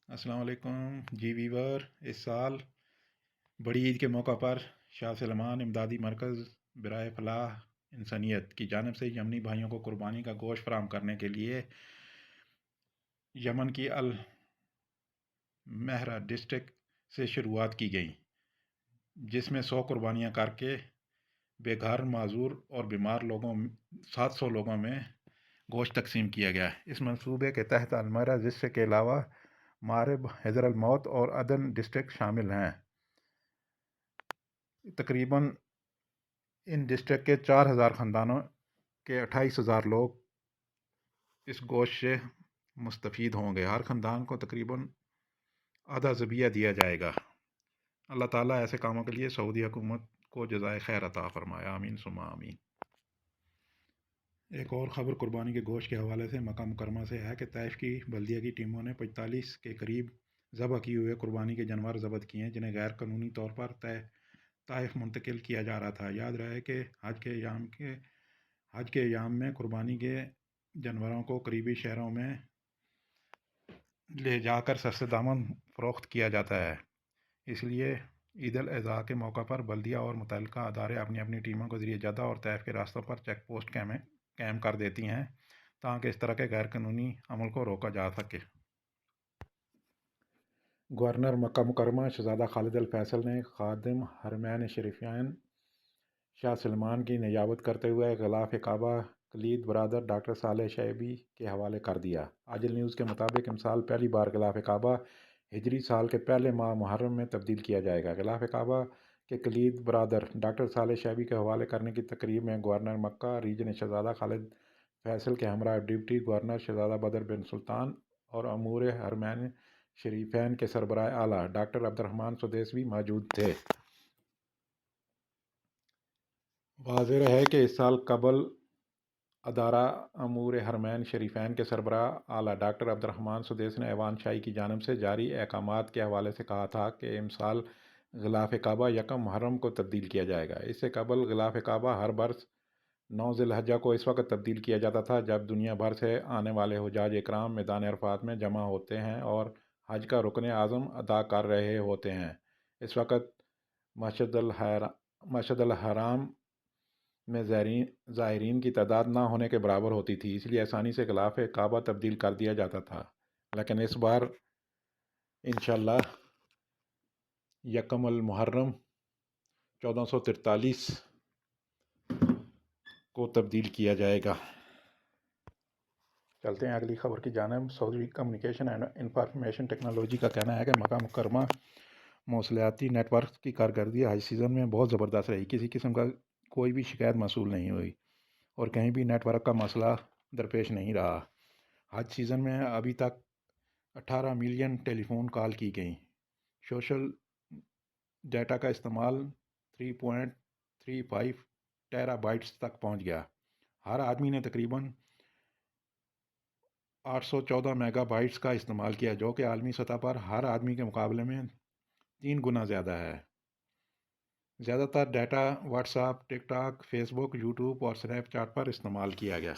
السلام علیکم جی ویور، اس سال بڑی عید کے موقع پر شاہ سلمان امدادی مرکز برائے فلاح انسانیت کی جانب سے یمنی بھائیوں کو قربانی کا گوشت فراہم کرنے کے لیے یمن کی المہرہ ڈسٹرکٹ سے شروعات کی گئی، جس میں 100 قربانیاں کر کے بے گھر، معذور اور بیمار 700 لوگوں میں گوشت تقسیم کیا گیا۔ اس منصوبے کے تحت المہرہ ڈسٹرکٹ کے علاوہ مارب، حضر الموت اور عدن ڈسٹرکٹ شامل ہیں۔ تقریباً ان ڈسٹرکٹ کے 4000 خاندانوں کے 28,000 لوگ اس گوشت سے مستفید ہوں گے۔ ہر خاندان کو تقریباً آدھا ذبیحہ دیا جائے گا۔ اللہ تعالیٰ ایسے کاموں کے لیے سعودی حکومت کو جزائے خیر عطا فرمائے، آمین ثم آمین۔ ایک اور خبر قربانی کے گوشت کے حوالے سے مکہ مکرمہ سے ہے کہ طائف کی بلدیہ کی ٹیموں نے 45 کے قریب ذبح کیے ہوئے قربانی کے جانور ضبط کیے ہیں، جنہیں غیر قانونی طور پر طائف منتقل کیا جا رہا تھا۔ یاد رہے کہ حج کے ایام میں قربانی کے جانوروں کو قریبی شہروں میں لے جا کر سستے داموں فروخت کیا جاتا ہے۔ اس لیے عید الاضحیٰ کے موقع پر بلدیہ اور متعلقہ ادارے اپنی اپنی ٹیموں کو ذریعہ جدہ اور طائف کے راستوں پر چیک پوسٹ قائم کر دیتی ہیں تاکہ اس طرح کے غیر قانونی عمل کو روکا جا سکے۔ گورنر مکہ مکرمہ شہزادہ خالد الفیصل نے خادم حرمین شریفین شاہ سلمان کی نیابت کرتے ہوئے غلاف کعبہ کلید برادر ڈاکٹر صالح شیبی کے حوالے کر دیا۔ عاجل نیوز کے مطابق امسال پہلی بار غلاف کعبہ ہجری سال کے پہلے ماہ محرم میں تبدیل کیا جائے گا۔ غلاف کعبہ کے کلید برادر ڈاکٹر صالح شیبی کے حوالے کرنے کی تقریب میں گورنر مکہ ریجن شہزادہ خالد فیصل کے ہمراہ ڈپٹی گورنر شہزادہ بدر بن سلطان اور امور حرمین شریفین کے سربراہ اعلیٰ ڈاکٹر عبدالرحمن سدیسوی موجود تھے۔ واضح رہے کہ اس سال قبل ادارہ امور حرمین شریفین کے سربراہ اعلیٰ ڈاکٹر عبدالرحمن سدیس نے ایوان شاہی کی جانب سے جاری احکامات کے حوالے سے کہا تھا کہ امسال غلاف کعبہ یکم محرم کو تبدیل کیا جائے گا۔ اس سے قبل غلاف کعبہ ہر برس 9 ذی الحجہ کو اس وقت تبدیل کیا جاتا تھا جب دنیا بھر سے آنے والے حجاج اکرام میدان عرفات میں جمع ہوتے ہیں اور حج کا رکن اعظم ادا کر رہے ہوتے ہیں۔ اس وقت مسجد الحرام میں زائرین کی تعداد نہ ہونے کے برابر ہوتی تھی، اس لیے آسانی سے غلاف کعبہ تبدیل کر دیا جاتا تھا، لیکن اس بار انشاءاللہ یکم المحرم 1443 کو تبدیل کیا جائے گا۔ چلتے ہیں اگلی خبر کی جانب۔ سعودی کمیونیکیشن اینڈ انفارمیشن ٹیکنالوجی کا کہنا ہے کہ مکہ مکرمہ مواصلاتی نیٹ ورک کی کارکردگی حج سیزن میں بہت زبردست رہی۔ کسی قسم کا کوئی بھی شکایت موصول نہیں ہوئی اور کہیں بھی نیٹ ورک کا مسئلہ درپیش نہیں رہا۔ حج سیزن میں ابھی تک 18 ملین ٹیلی فون کال کی گئیں۔ سوشل ڈیٹا کا استعمال 3.35 ٹیرا بائٹس تک پہنچ گیا۔ ہر آدمی نے تقریباً 814 میگا بائٹس کا استعمال کیا، جو کہ عالمی سطح پر ہر آدمی کے مقابلے میں 3 گنا زیادہ ہے۔ زیادہ تر ڈیٹا واٹس ایپ، ٹک ٹاک، فیس بک، یوٹیوب اور سنیپ چیٹ پر استعمال کیا گیا۔